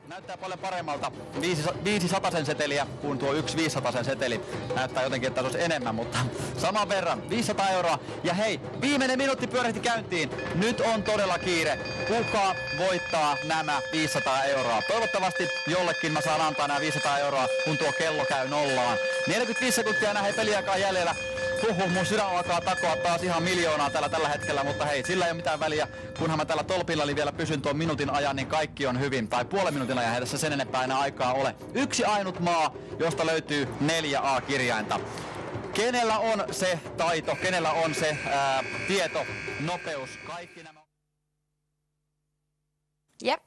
Näyttää paljon paremmalta 500 seteliä kuin tuo 1 500 seteli. Näyttää jotenkin, että se olisi enemmän, mutta saman verran. 500 euroa. Ja hei, viimeinen minuutti pyörähti käyntiin. Nyt on todella kiire. Kuka voittaa nämä 500 euroa? Toivottavasti jollekin mä saan antaa nämä 500 euroa, kun tuo kello käy nollaan. 45 sekuntia enää hei peliaikaa jäljellä. Mun sydän alkaa takoa taas ihan miljoonaa tällä hetkellä, mutta hei, sillä ei ole mitään väliä. Kunhan mä tällä tolpilla vielä pysyn tuon minuutin ajan, niin kaikki on hyvin. Tai puolen minuutin ajan, ei tässä sen enempää enää aikaa ole. Yksi ainut maa, josta löytyy 4 A-kirjainta. Kenellä on se taito, kenellä on se tieto, nopeus, kaikki nämä... Yep.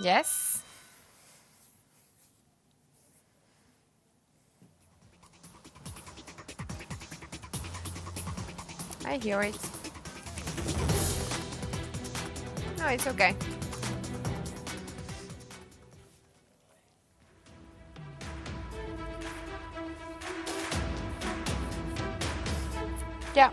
Yes. I hear it. No, it's okay. Yeah.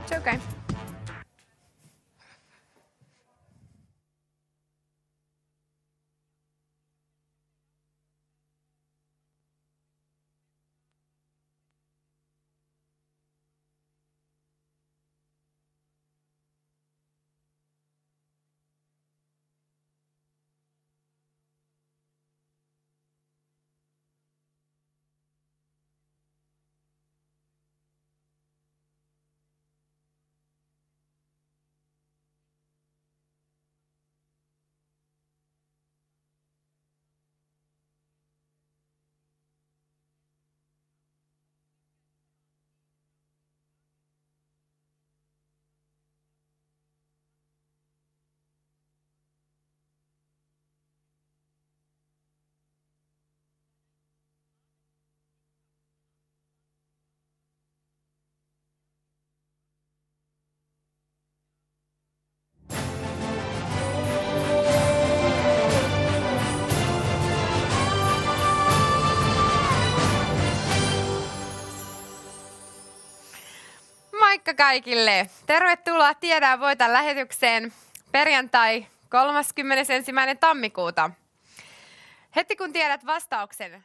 It's okay. Moikka kaikille! Tervetuloa Tiedä voita lähetykseen perjantai 31. tammikuuta. Heti kun tiedät vastauksen,